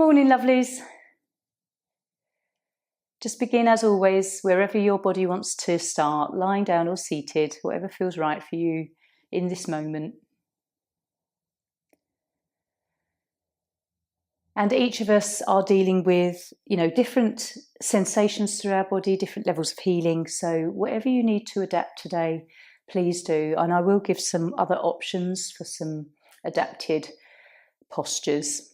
Morning, lovelies. Just begin as always, wherever your body wants to start, lying down or seated, whatever feels right for you in this moment. And each of us are dealing with, different sensations through our body, different levels of healing. So whatever you need to adapt today, please do. And I will give some other options for some adapted postures.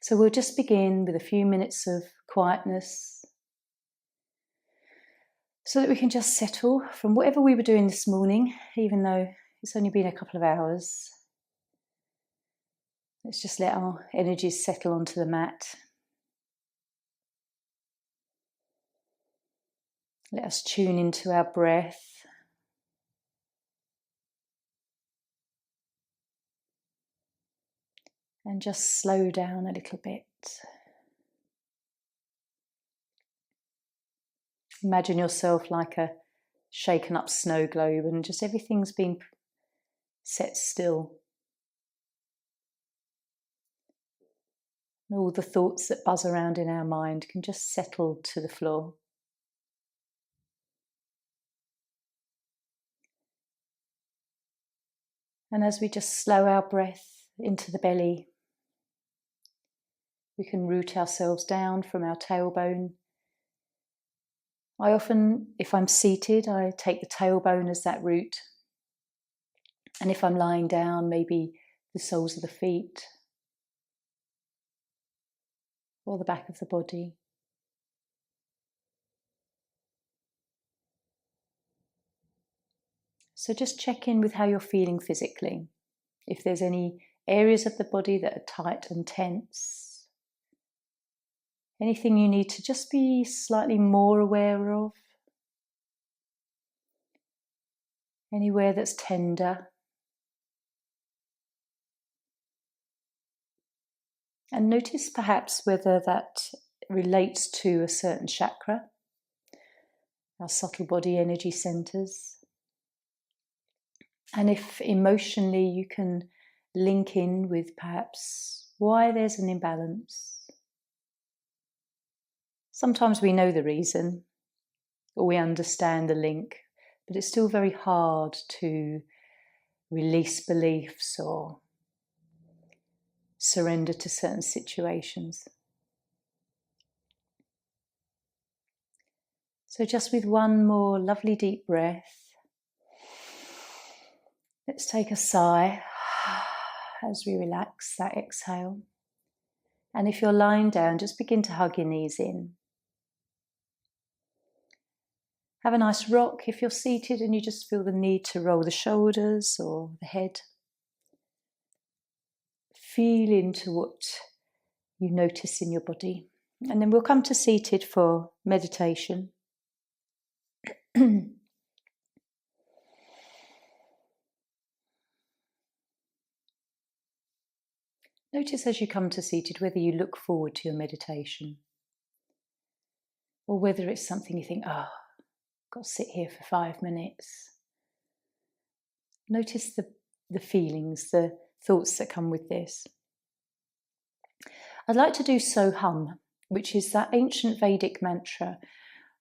So we'll just begin with a few minutes of quietness so that we can just settle from whatever we were doing this morning, even though it's only been a couple of hours. Let's just let our energies settle onto the mat. Let us tune into our breath. And just slow down a little bit. Imagine yourself like a shaken up snow globe and just everything's been set still. And all the thoughts that buzz around in our mind can just settle to the floor. And as we just slow our breath into the belly, we can root ourselves down from our tailbone. I often, if I'm seated, I take the tailbone as that root. And if I'm lying down, maybe the soles of the feet or the back of the body. So just check in with how you're feeling physically. If there's any areas of the body that are tight and tense. Anything you need to just be slightly more aware of. Anywhere that's tender. And notice perhaps whether that relates to a certain chakra, our subtle body energy centers. And if emotionally you can link in with perhaps why there's an imbalance. Sometimes we know the reason or we understand the link, but it's still very hard to release beliefs or surrender to certain situations. So just with one more lovely deep breath, let's take a sigh as we relax that exhale. And if you're lying down, just begin to hug your knees in. Have a nice rock if you're seated and you just feel the need to roll the shoulders or the head. Feel into what you notice in your body. And then we'll come to seated for meditation. Notice as you come to seated whether you look forward to your meditation or whether it's something you think, I've got to sit here for 5 minutes. Notice the feelings, the thoughts that come with this. I'd like to do So Hum, which is that ancient Vedic mantra,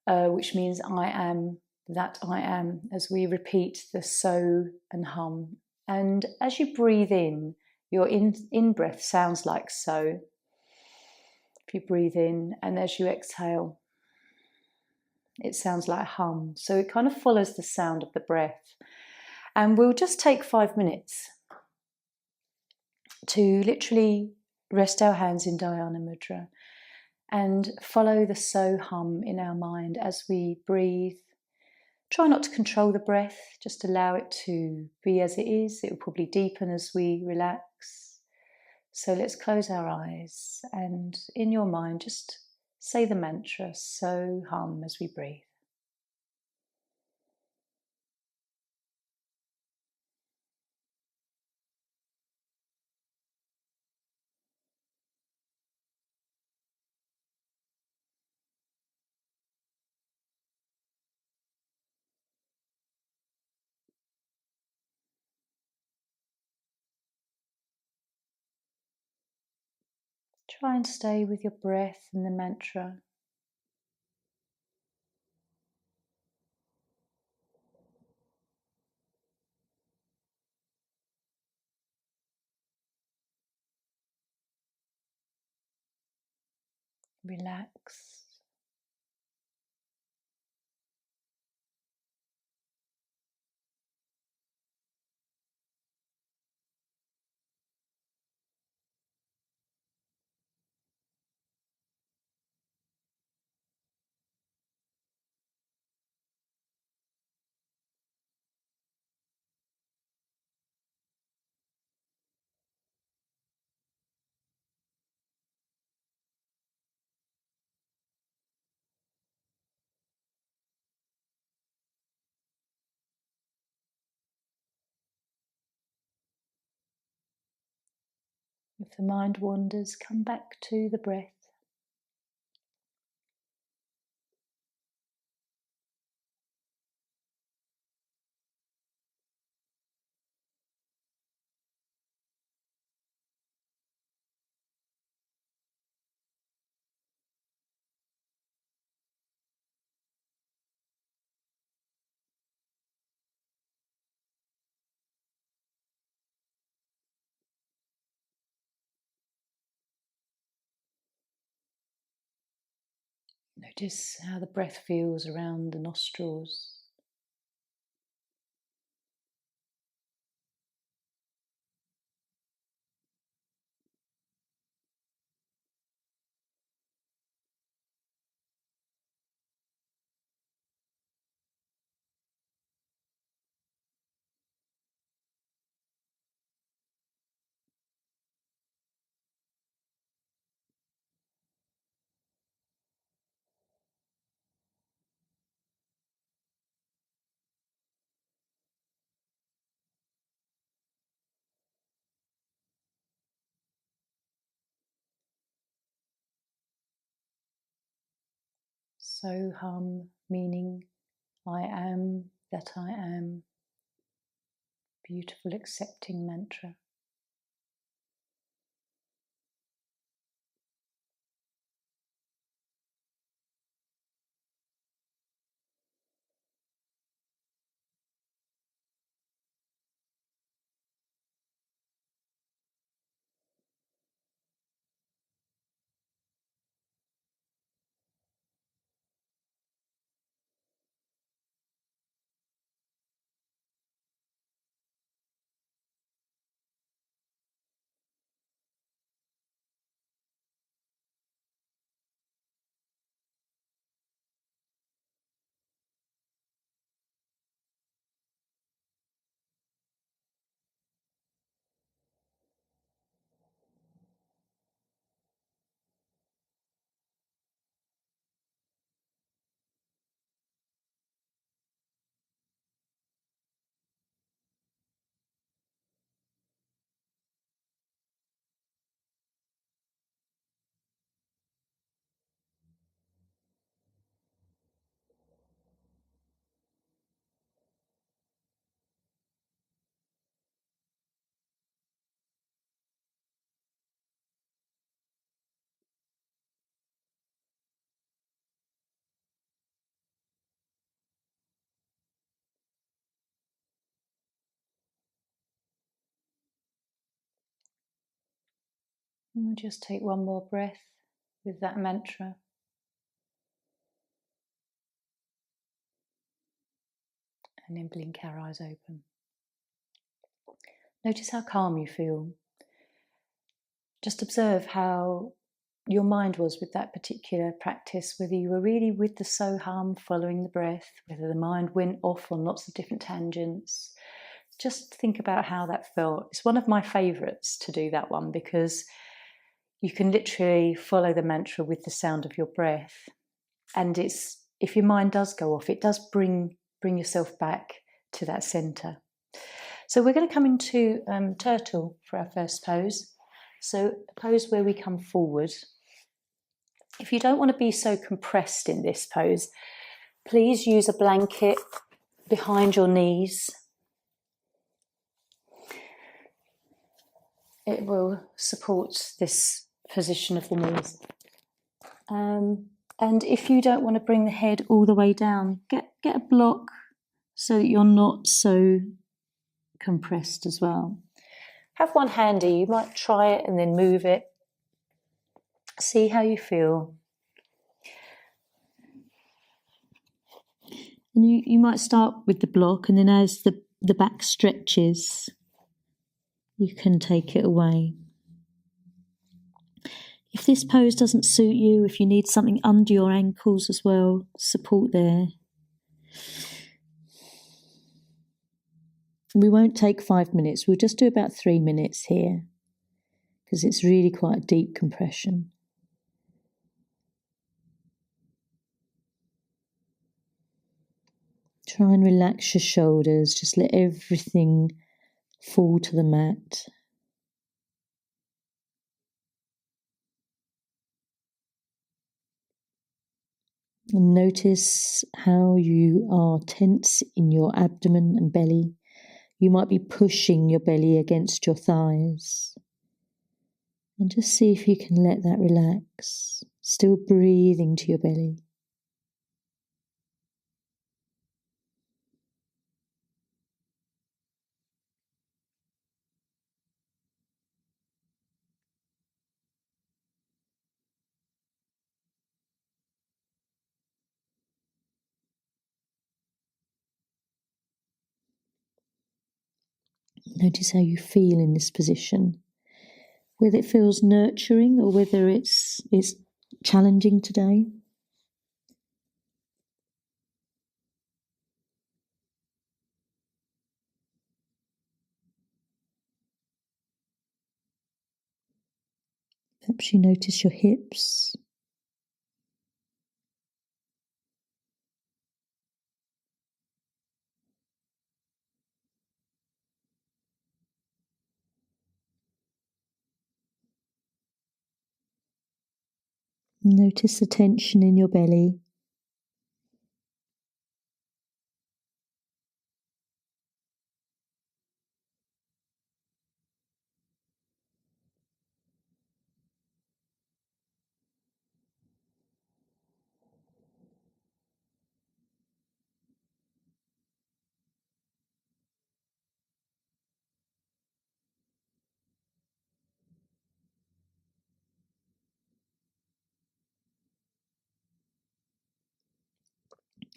which means I am that I am, as we repeat the So and Hum. And as you breathe in, your in-breath sounds like So. If you breathe in, and as you exhale, it sounds like hum. So it kind of follows the sound of the breath. And we'll just take 5 minutes to literally rest our hands in Dhyana Mudra and follow the So Hum in our mind as we breathe. Try not to control the breath, just allow it to be as it is. It will probably deepen as we relax. So let's close our eyes and in your mind just say the mantra So Hum as we breathe. try and stay with your breath and the mantra. Relax. If the mind wanders, come back to the breath. Notice how the breath feels around the nostrils. Soham, meaning I am that I am. Beautiful accepting mantra. And we'll just take one more breath with that mantra. And then blink our eyes open. Notice how calm you feel. Just observe how your mind was with that particular practice, whether you were really with the Soham, following the breath, whether the mind went off on lots of different tangents. Just think about how that felt. It's one of my favourites to do that one because you can literally follow the mantra with the sound of your breath. And it's, if your mind does go off, it does bring yourself back to that centre. So we're going to come into turtle for our first pose. So a pose where we come forward. If you don't want to be so compressed in this pose, please use a blanket behind your knees. It will support this position of the knees. And if you don't want to bring the head all the way down, get a block so that you're not so compressed as well. Have one handy. You might try it and then move it. See how you feel. And you might start with the block, and then as the back stretches, you can take it away. If this pose doesn't suit you, if you need something under your ankles as well, support there. We won't take 5 minutes, we'll just do about 3 minutes here, because it's really quite a deep compression. Try and relax your shoulders, just let everything fall to the mat. And notice how you are tense in your abdomen and belly. You might be pushing your belly against your thighs. And just see if you can let that relax, still breathing to your belly. Notice how you feel in this position, whether it feels nurturing or whether it's challenging today. Perhaps you notice your hips. Notice the tension in your belly.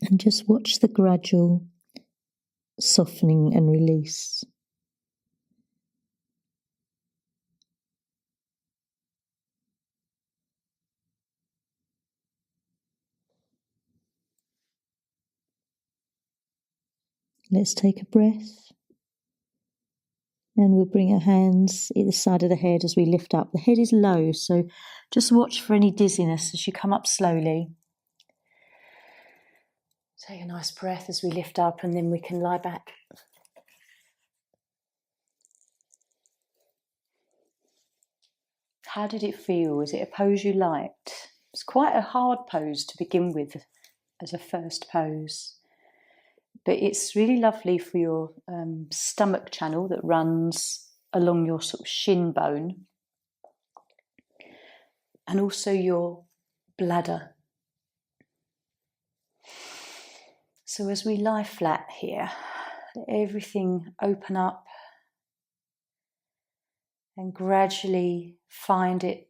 And just watch the gradual softening and release. Let's take a breath. And we'll bring our hands either side of the head as we lift up. The head is low, so just watch for any dizziness as you come up slowly. Take a nice breath as we lift up, and then we can lie back. How did it feel? Was it a pose you liked? It's quite a hard pose to begin with as a first pose. But it's really lovely for your stomach channel that runs along your sort of shin bone, and also your bladder. So as we lie flat here, let everything open up and gradually find it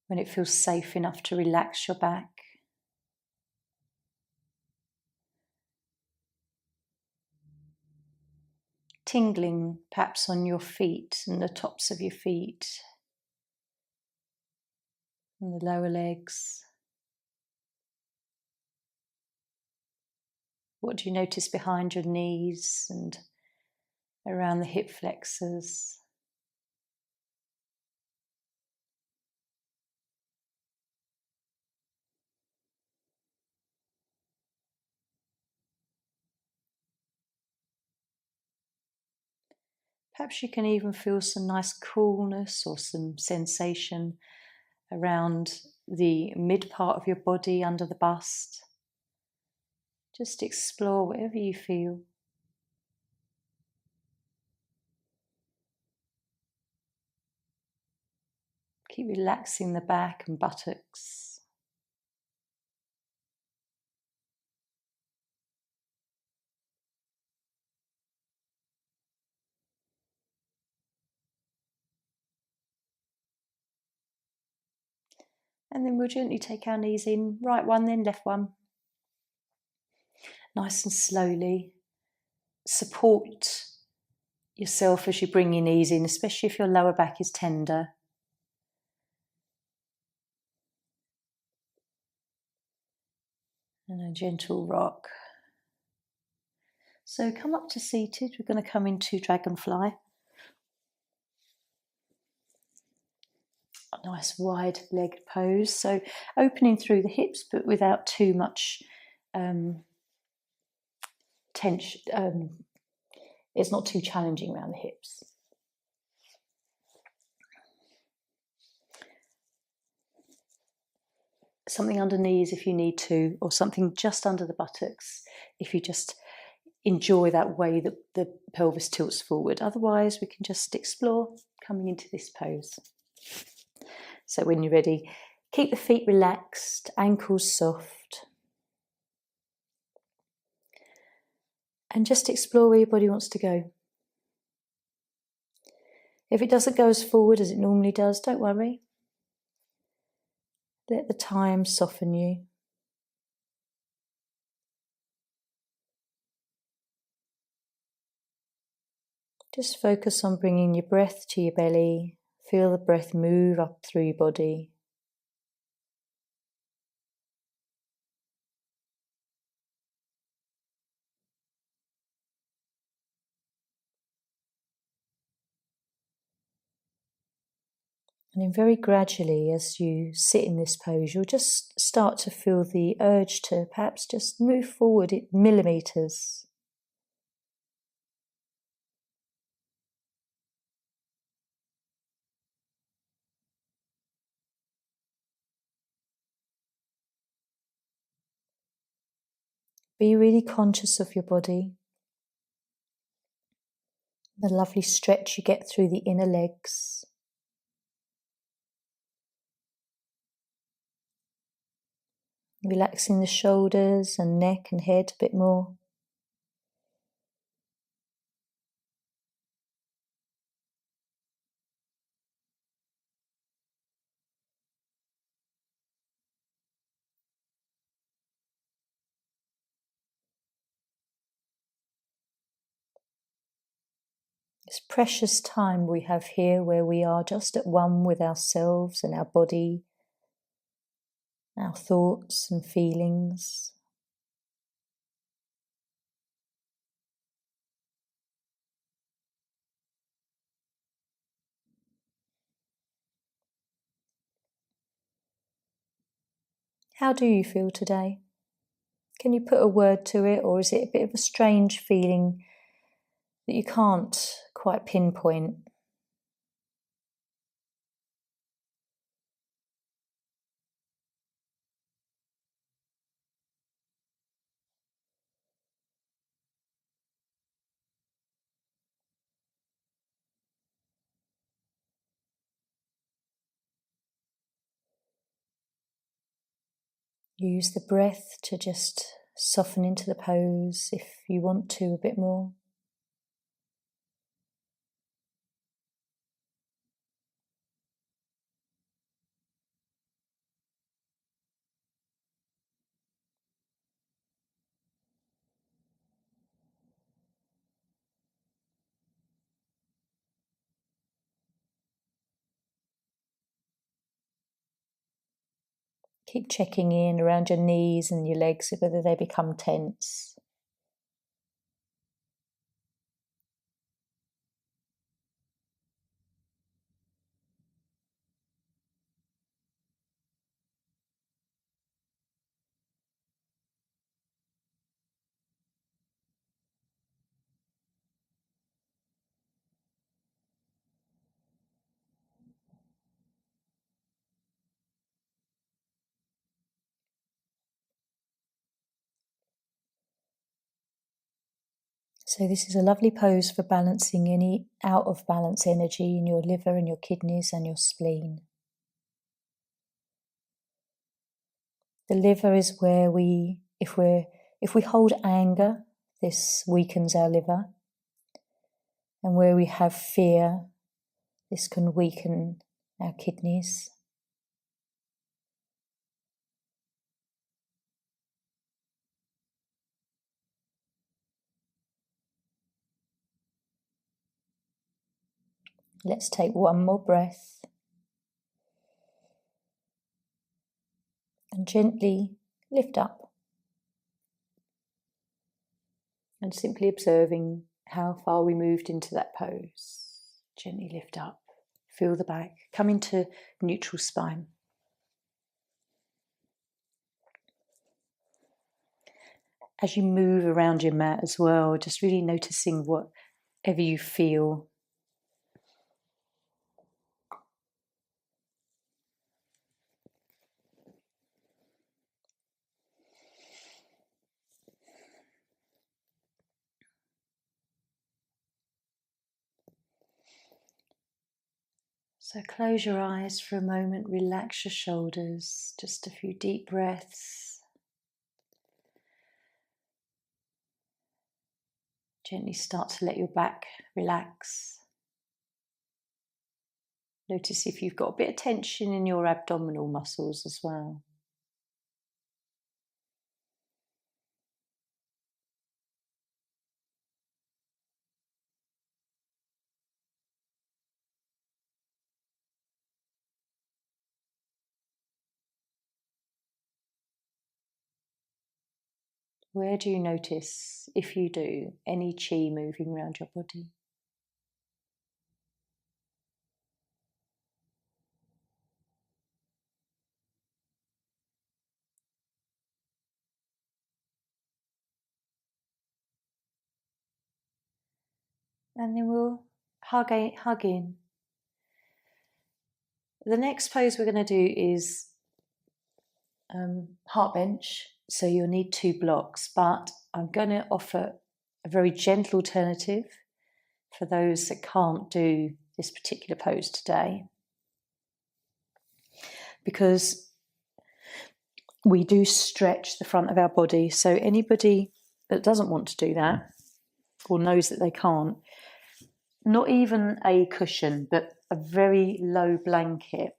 when it feels safe enough to relax your back. Tingling perhaps on your feet and the tops of your feet and the lower legs. What do you notice behind your knees and around the hip flexors? Perhaps you can even feel some nice coolness or some sensation around the mid part of your body under the bust. Just explore whatever you feel. Keep relaxing the back and buttocks. And then we'll gently take our knees in, right one, then left one. Nice and slowly. Support yourself as you bring your knees in, especially if your lower back is tender. And a gentle rock. So come up to seated. We're going to come into dragonfly. A nice wide-legged pose. So opening through the hips, but without too much tension. It's not too challenging around the hips. Something under knees if you need to, or something just under the buttocks if you just enjoy that way that the pelvis tilts forward. Otherwise, we can just explore coming into this pose. So when you're ready, keep the feet relaxed, ankles soft. And just explore where your body wants to go. If it doesn't go as forward as it normally does, don't worry. Let the time soften you. Just focus on bringing your breath to your belly. Feel the breath move up through your body. And then very gradually, as you sit in this pose, you'll just start to feel the urge to perhaps just move forward millimeters. Be really conscious of your body, the lovely stretch you get through the inner legs. Relaxing the shoulders and neck and head a bit more. This precious time we have here where we are just at one with ourselves and our body, our thoughts and feelings. How do you feel today? Can you put a word to it, or is it a bit of a strange feeling that you can't quite pinpoint? Use the breath to just soften into the pose if you want to a bit more. Keep checking in around your knees and your legs, whether they become tense. So this is a lovely pose for balancing any out of balance energy in your liver and your kidneys and your spleen. The liver is where if we hold anger, this weakens our liver. And where we have fear, this can weaken our kidneys. Let's take one more breath. And gently lift up. And simply observing how far we moved into that pose. Gently lift up. Feel the back. Come into neutral spine. As you move around your mat as well, just really noticing whatever you feel. So close your eyes for a moment, relax your shoulders, just a few deep breaths. Gently start to let your back relax. Notice if you've got a bit of tension in your abdominal muscles as well. Where do you notice, if you do, any chi moving around your body? And then we'll hug in. The next pose we're going to do is heart bench. So you'll need 2 blocks, but I'm going to offer a very gentle alternative for those that can't do this particular pose today. Because we do stretch the front of our body. So anybody that doesn't want to do that or knows that they can't, not even a cushion, but a very low blanket,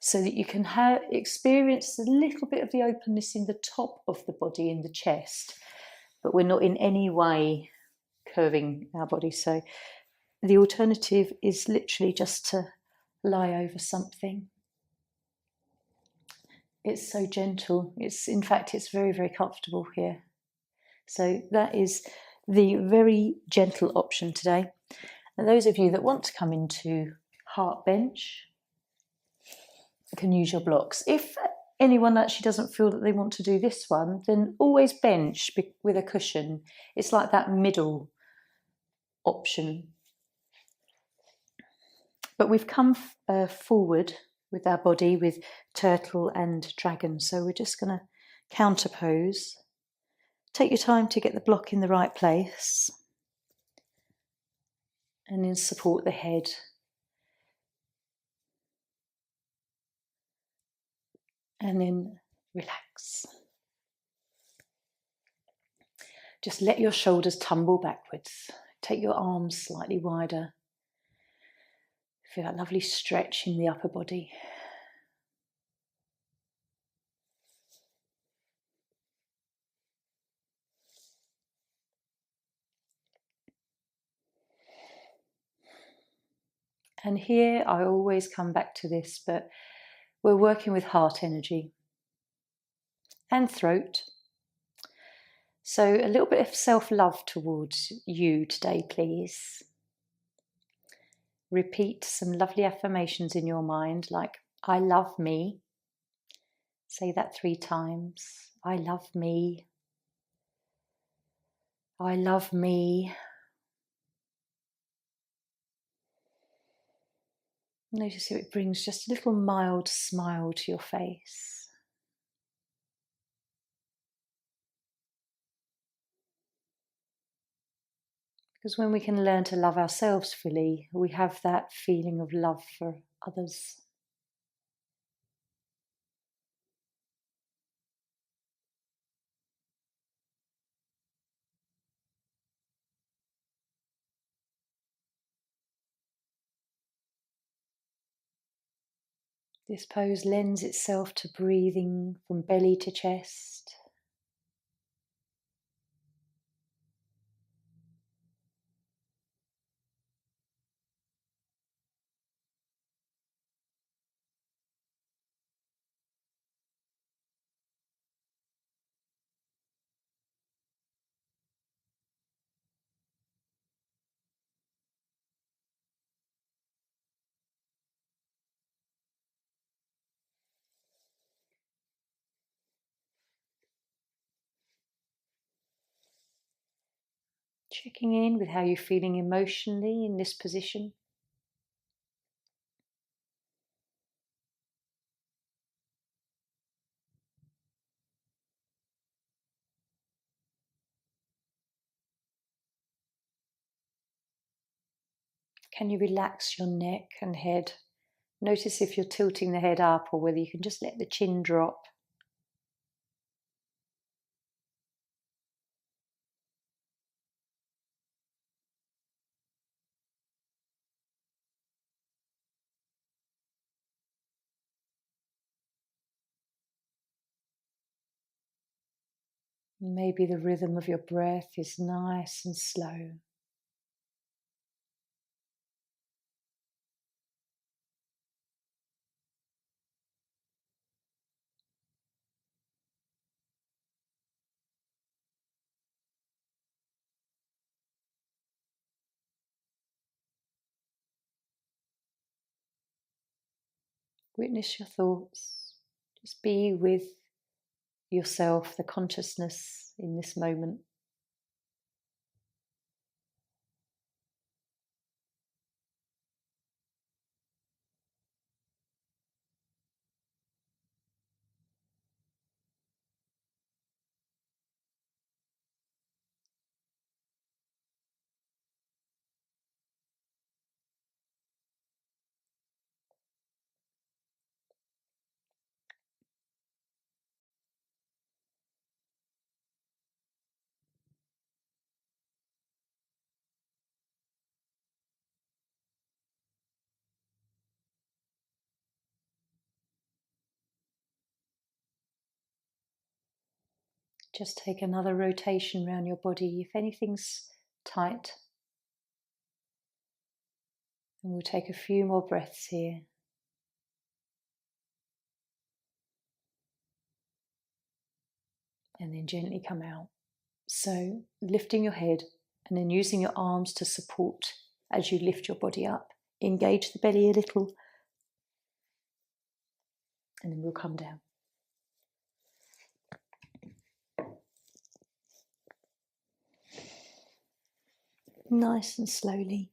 so that you can experience a little bit of the openness in the top of the body, in the chest, but we're not in any way curving our body. So the alternative is literally just to lie over something. It's so gentle. In fact, it's very, very comfortable here. So that is the very gentle option today. And those of you that want to come into heart bench can use your blocks. If anyone actually doesn't feel that they want to do this one, then always bench with a cushion. It's like that middle option. But we've come forward with our body with turtle and dragon. So we're just going to counter pose. Take your time to get the block in the right place. And then support the head. And then relax. Just let your shoulders tumble backwards. Take your arms slightly wider. Feel that lovely stretch in the upper body. And here I always come back to this, but we're working with heart energy and throat. So a little bit of self-love towards you today, please. Repeat some lovely affirmations in your mind, like, I love me. Say that 3 times. I love me. I love me. Notice how it brings just a little mild smile to your face. Because when we can learn to love ourselves fully, we have that feeling of love for others. This pose lends itself to breathing from belly to chest. Checking in with how you're feeling emotionally in this position. Can you relax your neck and head? Notice if you're tilting the head up or whether you can just let the chin drop. Maybe the rhythm of your breath is nice and slow. Witness your thoughts. Just be with yourself, the consciousness in this moment. Just take another rotation around your body. If anything's tight, and we'll take a few more breaths here. And then gently come out. So lifting your head and then using your arms to support as you lift your body up. Engage the belly a little. And then we'll come down. Nice and slowly.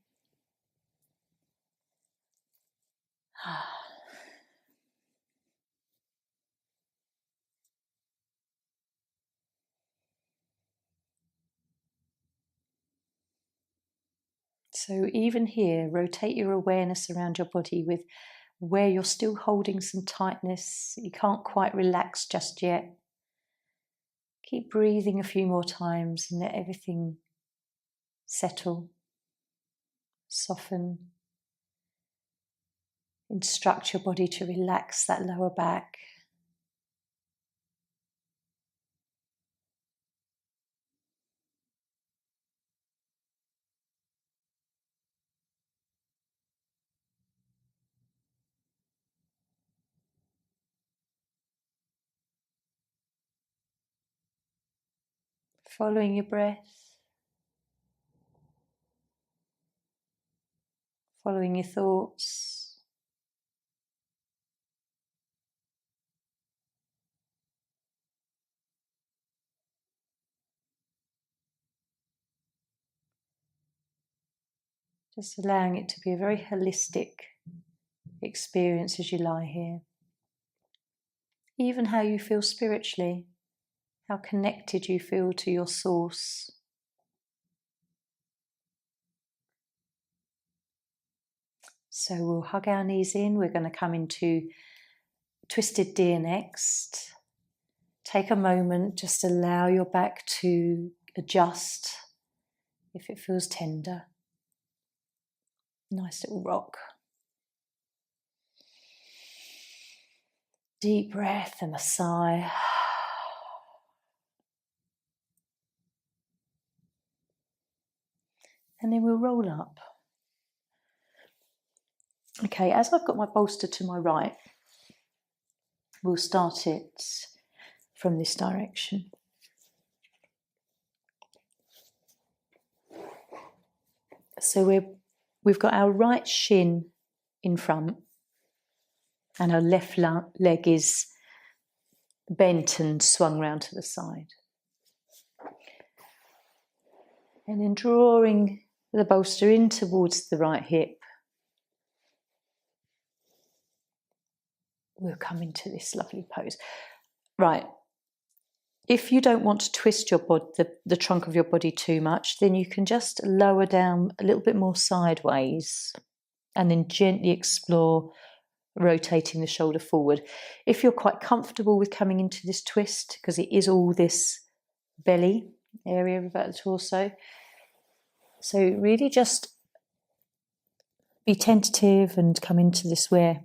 So even here, rotate your awareness around your body with where you're still holding some tightness. You can't quite relax just yet. Keep breathing a few more times and let everything settle, soften. Instruct your body to relax that lower back. Following your breath, following your thoughts. Just allowing it to be a very holistic experience as you lie here. Even how you feel spiritually, how connected you feel to your source. So we'll hug our knees in. We're going to come into Twisted Deer next. Take a moment, just allow your back to adjust if it feels tender. Nice little rock. deep breath and a sigh. And then we'll roll up. Okay, as I've got my bolster to my right, we'll start it from this direction. So we've got our right shin in front and our left leg is bent and swung round to the side. And then drawing the bolster in towards the right hip, we'll come into this lovely pose. Right. If you don't want to twist your body, the trunk of your body too much, then you can just lower down a little bit more sideways and then gently explore rotating the shoulder forward. If you're quite comfortable with coming into this twist, because it is all this belly area about the torso, so really just be tentative and come into this where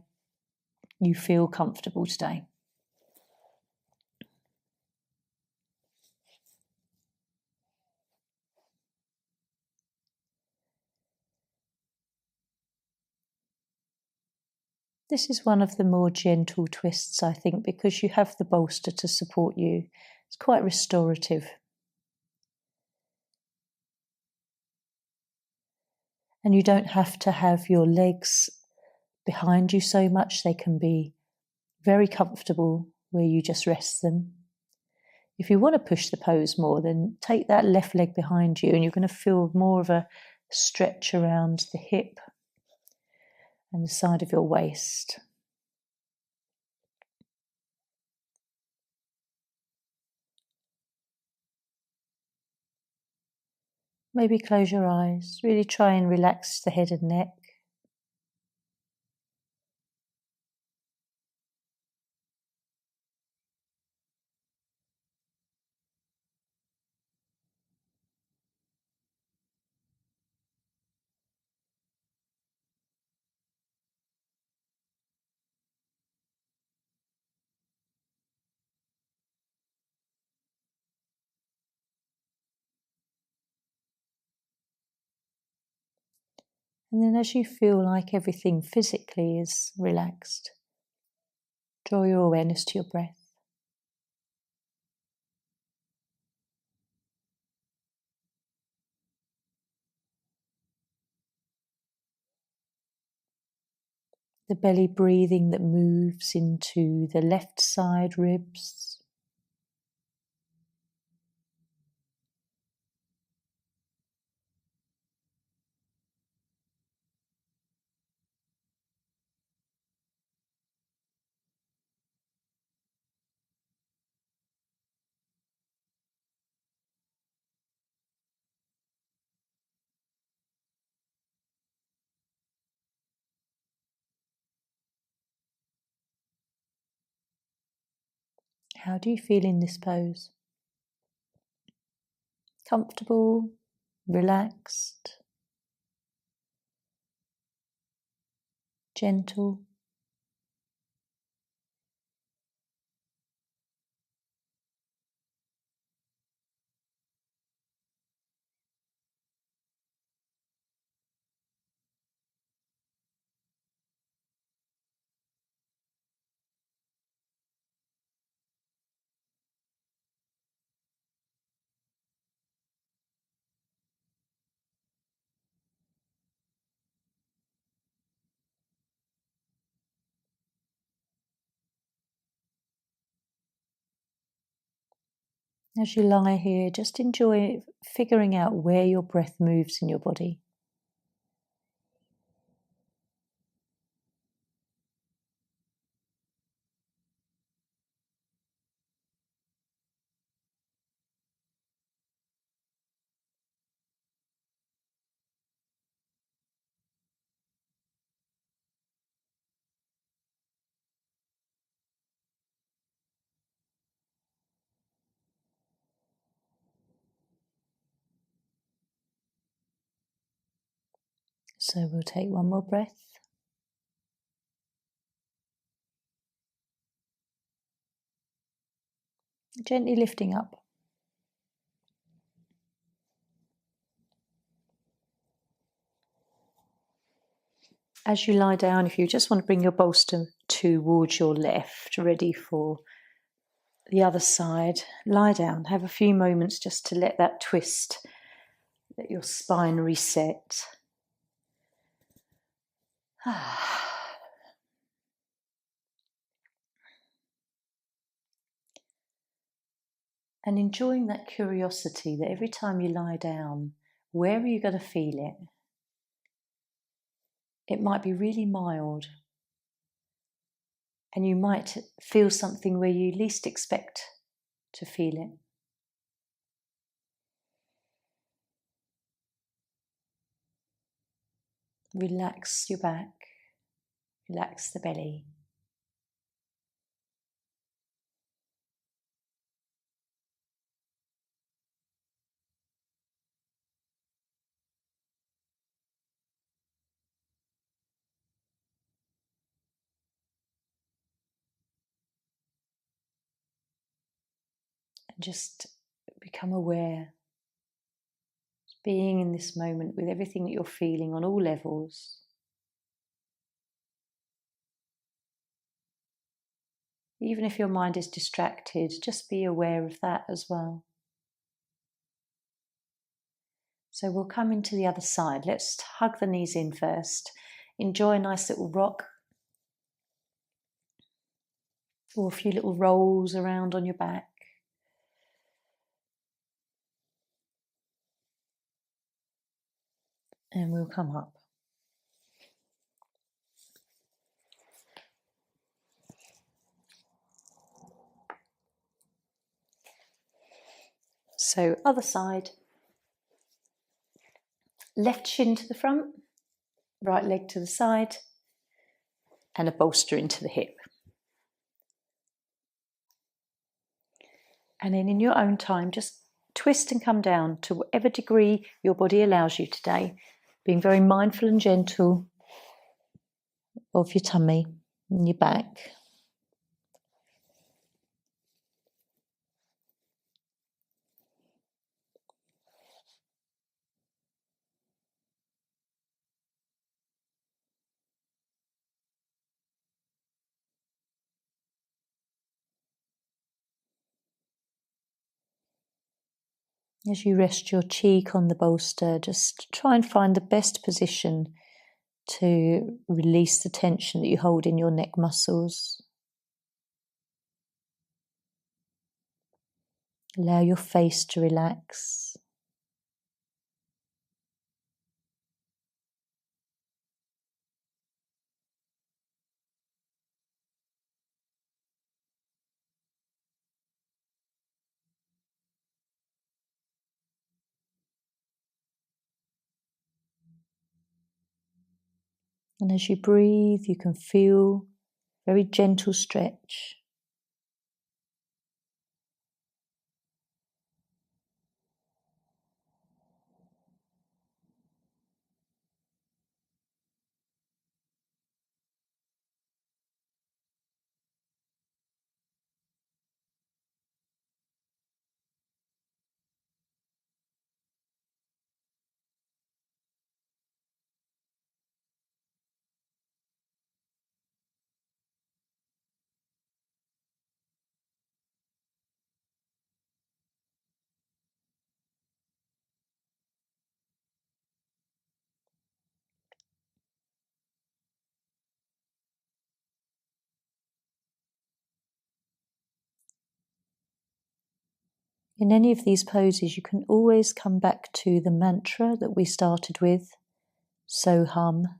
you feel comfortable today. This is one of the more gentle twists, I think, because you have the bolster to support you. It's quite restorative. And you don't have to have your legs behind you so much. They can be very comfortable where you just rest them. If you want to push the pose more, then take that left leg behind you and you're going to feel more of a stretch around the hip and the side of your waist. Maybe close your eyes. Really try and relax the head and neck. And then as you feel like everything physically is relaxed, draw your awareness to your breath. The belly breathing that moves into the left side ribs. How do you feel in this pose? Comfortable, relaxed, gentle. As you lie here, just enjoy figuring out where your breath moves in your body. So we'll take one more breath. Gently lifting up. As you lie down, if you just want to bring your bolster towards your left, ready for the other side, lie down. Have a few moments just to let that twist, let your spine reset. And enjoying that curiosity that every time you lie down, where are you going to feel it? It might be really mild, and you might feel something where you least expect to feel it. Relax your back, relax the belly. And just become aware, being in this moment with everything that you're feeling on all levels. Even if your mind is distracted, just be aware of that as well. So we'll come into the other side. Let's hug the knees in first. Enjoy a nice little rock or a few little rolls around on your back. And we'll come up. So other side. Left shin to the front, right leg to the side, and a bolster into the hip. And then in your own time, just twist and come down to whatever degree your body allows you today, being very mindful and gentle of your tummy and your back. As you rest your cheek on the bolster, just try and find the best position to release the tension that you hold in your neck muscles. Allow your face to relax. And as you breathe, you can feel very gentle stretch. In any of these poses, you can always come back to the mantra that we started with, So Hum.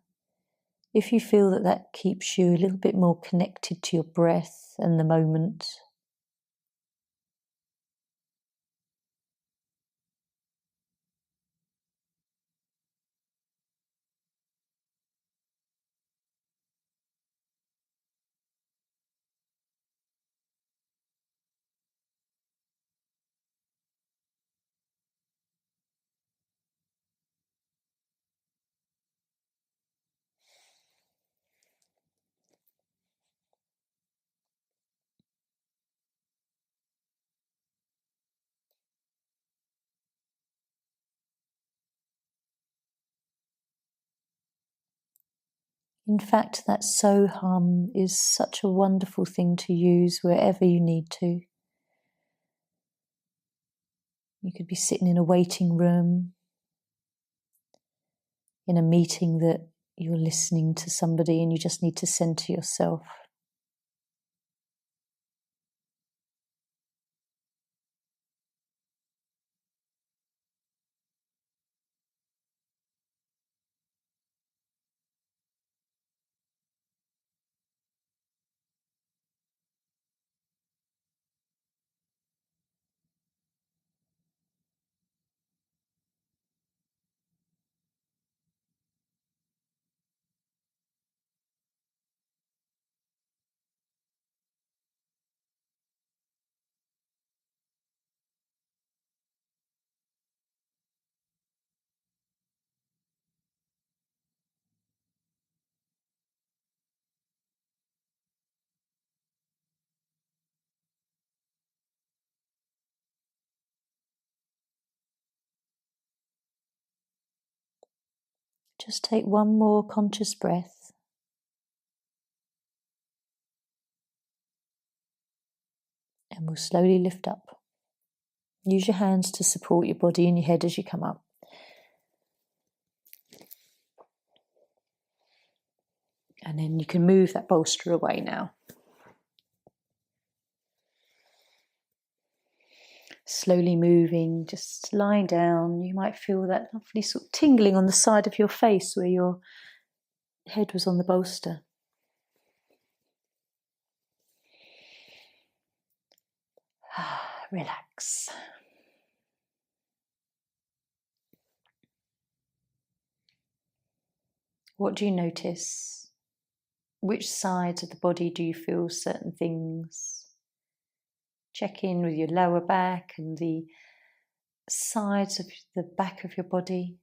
If you feel that that keeps you a little bit more connected to your breath and the moment. In fact, that so hum is such a wonderful thing to use wherever you need to. You could be sitting in a waiting room, in a meeting that you're listening to somebody and you just need to center yourself. Just take one more conscious breath. And we'll slowly lift up. Use your hands to support your body and your head as you come up. And then you can move that bolster away now. Slowly moving, just lying down. You might feel that lovely sort of tingling on the side of your face where your head was on the bolster. Relax. What do you notice? Which sides of the body do you feel certain things? Check in with your lower back and the sides of the back of your body,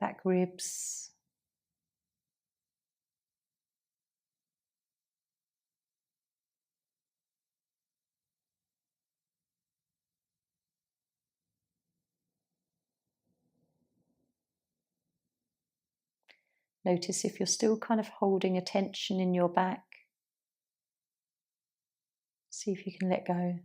back ribs. Notice if you're still kind of holding a tension in your back. See if you can let go.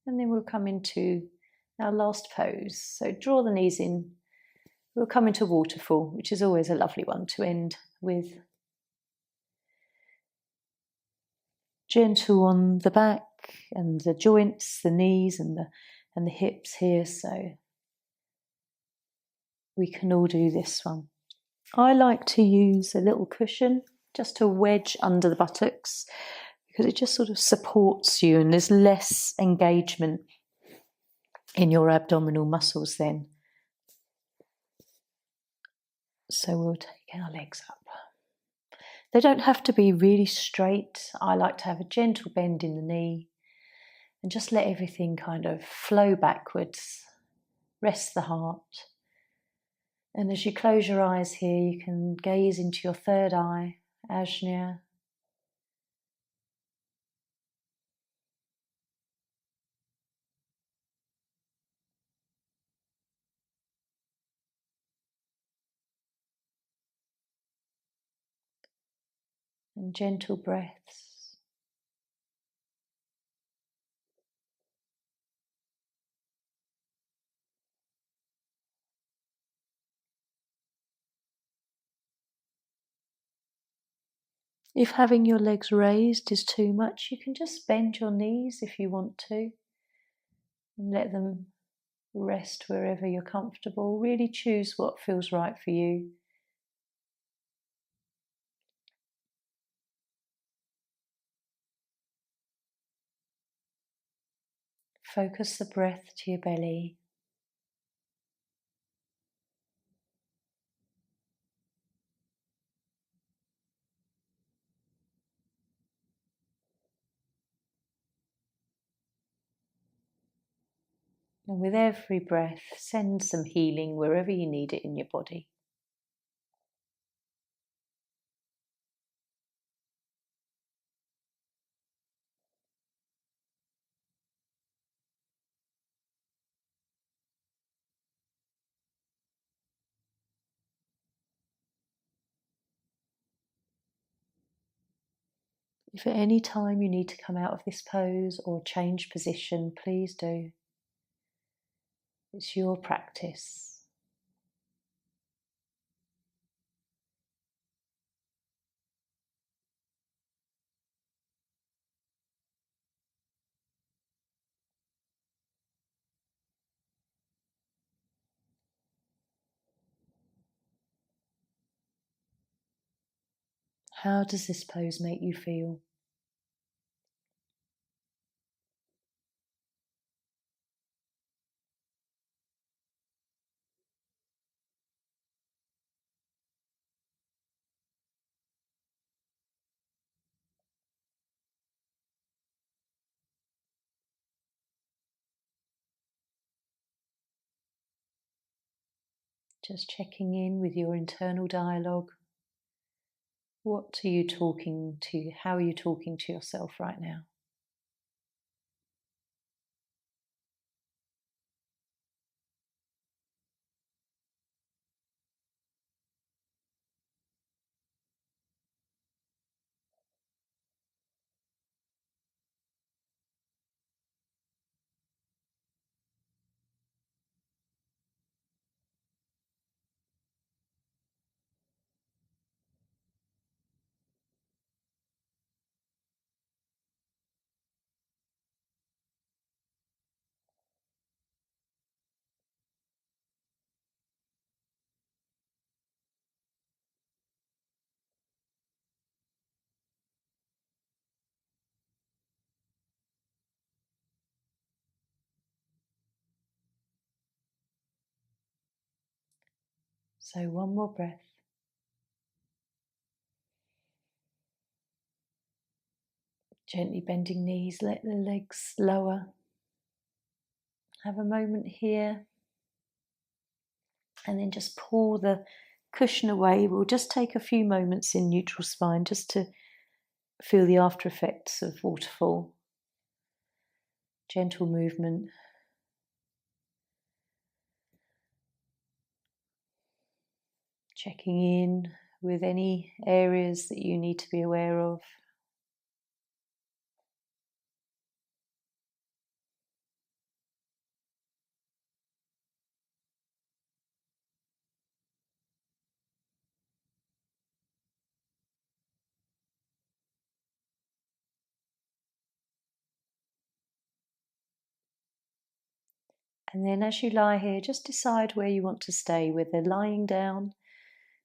And then we'll come into our last pose. So draw the knees in. We'll come into waterfall, which is always a lovely one to end with. Gentle on the back and the joints, the knees and the hips here. So we can all do this one. I like to use a little cushion just to wedge under the buttocks because it just sort of supports you and there's less engagement in your abdominal muscles then. So we'll take our legs up. They don't have to be really straight. I like to have a gentle bend in the knee and just let everything kind of flow backwards. Rest the heart. And as you close your eyes here, you can gaze into your third eye, Ajna. And gentle breaths. If having your legs raised is too much, you can just bend your knees if you want to and let them rest wherever you're comfortable. Really choose what feels right for you. Focus the breath to your belly. And with every breath, send some healing wherever you need it in your body. If at any time you need to come out of this pose or change position, please do. It's your practice. How does this pose make you feel? Just checking in with your internal dialogue. What are you talking to? How are you talking to yourself right now? So one more breath. Gently bending knees, let the legs lower. Have a moment here. And then just pull the cushion away. We'll just take a few moments in neutral spine just to feel the after effects of waterfall. Gentle movement. Checking in with any areas that you need to be aware of. And then as you lie here, just decide where you want to stay, whether lying down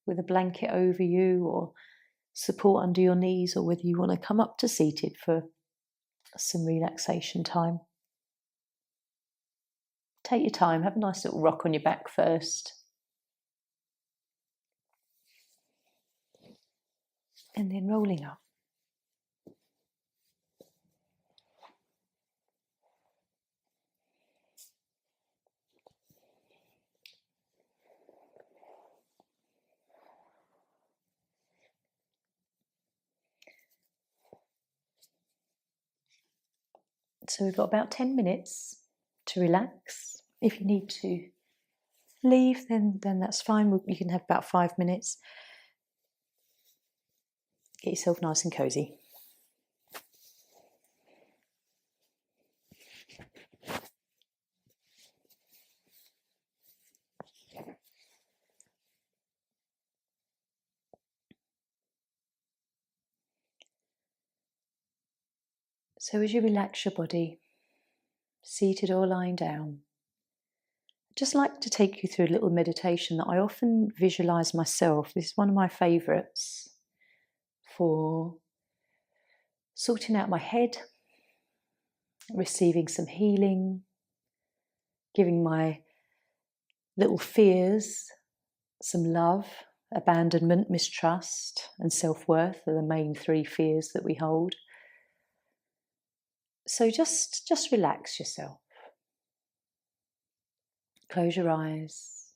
with a blanket over you or support under your knees, or whether you want to come up to seated for some relaxation time. Take your time, have a nice little rock on your back first. And then rolling up. So we've got about 10 minutes to relax. If you need to leave, then that's fine. You can have about 5 minutes. Get yourself nice and cozy. So as you relax your body, seated or lying down, I'd just like to take you through a little meditation that I often visualize myself. This is one of my favorites for sorting out my head, receiving some healing, giving my little fears some love. Abandonment, mistrust, and self-worth are the main 3 fears that we hold. So just relax yourself. Close your eyes.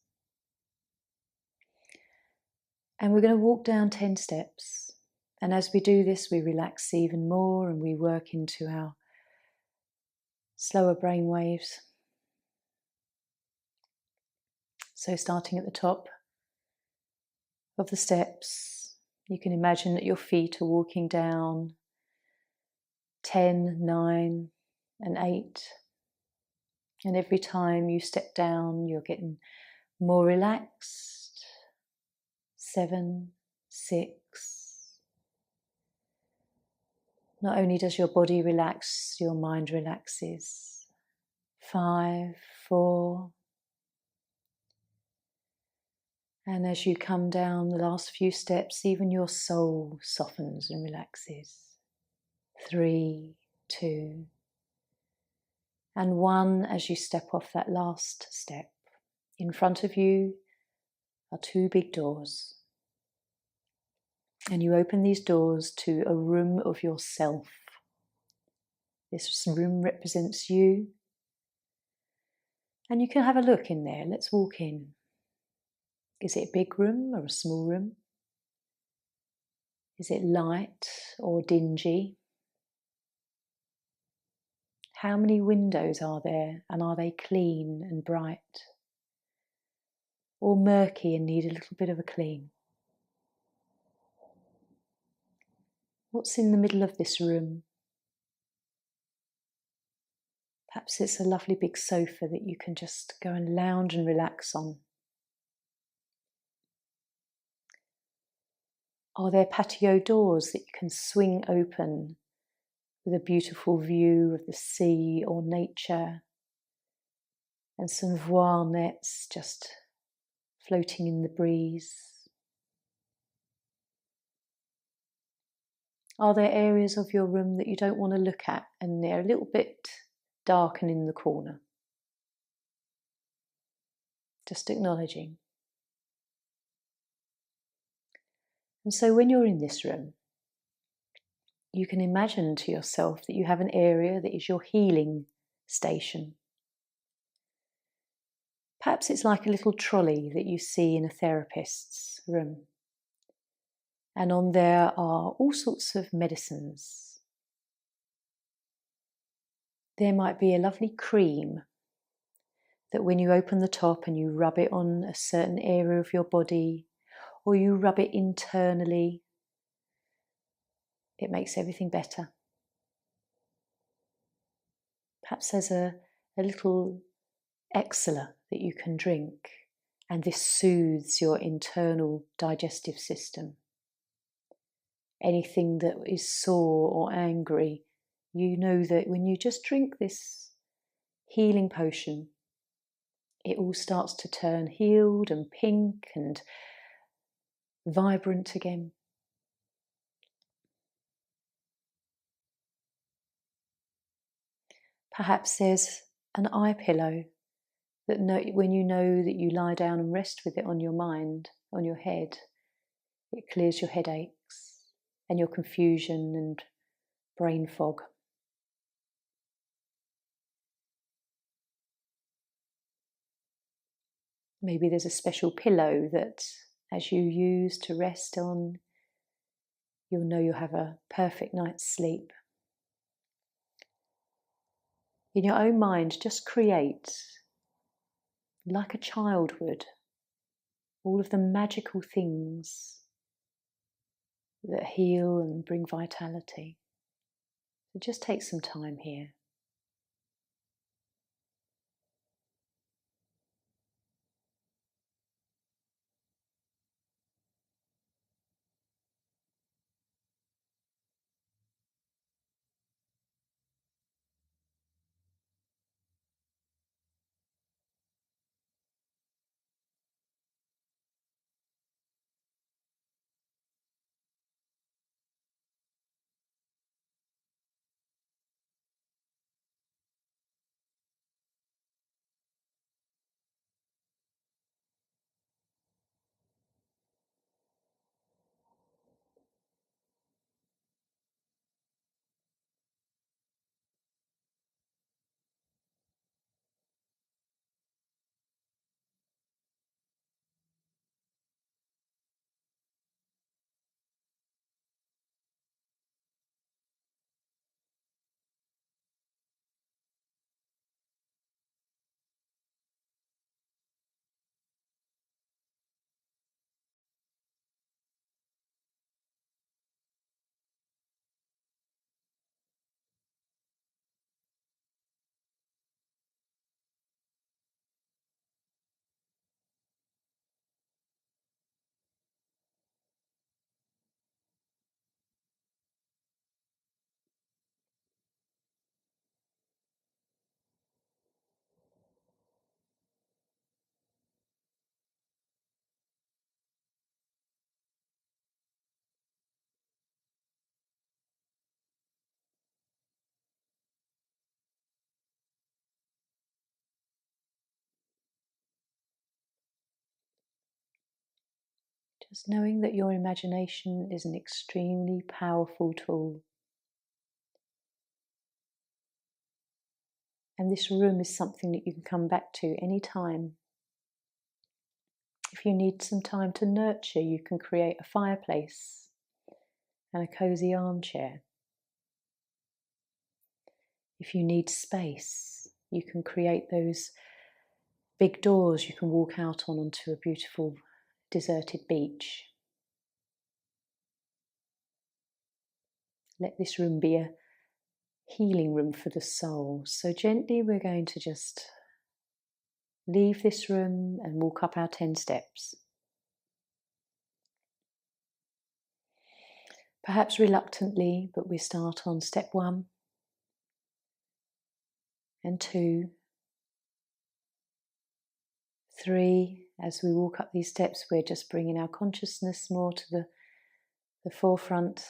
And we're going to walk down 10 steps. And as we do this, we relax even more and we work into our slower brain waves. So starting at the top of the steps, you can imagine that your feet are walking down 10, 9, and 8. And every time you step down, you're getting more relaxed. 7, 6. Not only does your body relax, your mind relaxes. 5, 4. And as you come down the last few steps, even your soul softens and relaxes. 3, 2, and 1 as you step off that last step. In front of you are 2 big doors. And you open these doors to a room of yourself. This room represents you. And you can have a look in there. Let's walk in. Is it a big room or a small room? Is it light or dingy? How many windows are there, and are they clean and bright? Or murky and need a little bit of a clean? What's in the middle of this room? Perhaps it's a lovely big sofa that you can just go and lounge and relax on. Are there patio doors that you can swing open with a beautiful view of the sea or nature, and some voile nets just floating in the breeze? Are there areas of your room that you don't want to look at and they're a little bit dark and in the corner? Just acknowledging. And so when you're in this room, you can imagine to yourself that you have an area that is your healing station. Perhaps it's like a little trolley that you see in a therapist's room. And on there are all sorts of medicines. There might be a lovely cream that when you open the top and you rub it on a certain area of your body, or you rub it internally, it makes everything better. Perhaps there's a little Exela that you can drink, and this soothes your internal digestive system. Anything that is sore or angry, you know that when you just drink this healing potion, it all starts to turn healed and pink and vibrant again. Perhaps there's an eye pillow that when you know that you lie down and rest with it on your mind, on your head, it clears your headaches and your confusion and brain fog. Maybe there's a special pillow that as you use to rest on, you'll know you'll have a perfect night's sleep. In your own mind, just create, like a child would, all of the magical things that heal and bring vitality. So just take some time here. Just knowing that your imagination is an extremely powerful tool. And this room is something that you can come back to any time. If you need some time to nurture, you can create a fireplace and a cosy armchair. If you need space, you can create those big doors you can walk out on onto a beautiful deserted beach. Let this room be a healing room for the soul. So gently we're going to just leave this room and walk up our 10 steps. Perhaps reluctantly, but we start on step 1 and 2, 3. As we walk up these steps, we're just bringing our consciousness more to the forefront.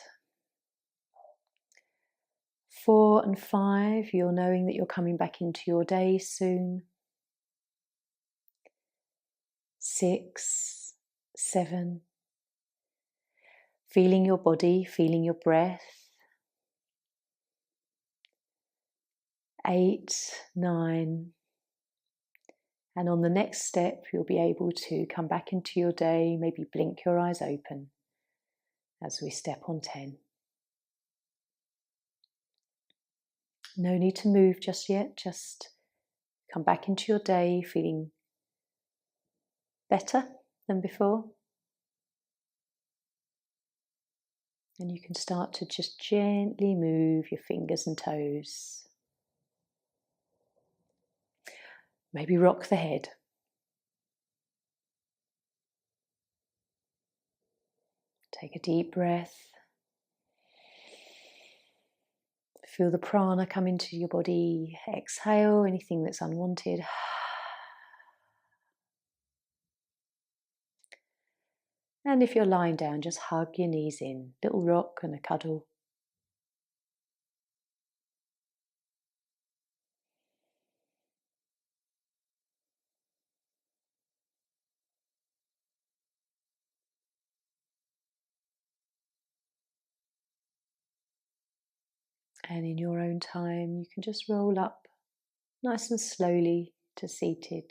4 and 5, you're knowing that you're coming back into your day soon. 6, 7, feeling your body, feeling your breath. 8, 9, and on the next step you'll be able to come back into your day, maybe blink your eyes open as we step on 10. No need to move just yet, just come back into your day feeling better than before. And you can start to just gently move your fingers and toes. Maybe rock the head. Take a deep breath. Feel the prana come into your body. Exhale anything that's unwanted. And if you're lying down, just hug your knees in. Little rock and a cuddle. And in your own time, you can just roll up nice and slowly to seated.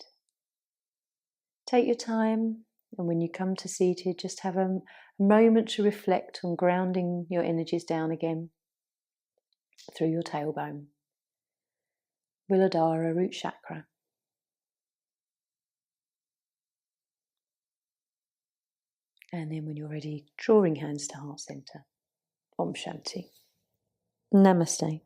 Take your time, and when you come to seated, just have a moment to reflect on grounding your energies down again through your tailbone. Muladhara, root chakra. And then when you're ready, drawing hands to heart center. Om Shanti. Namaste.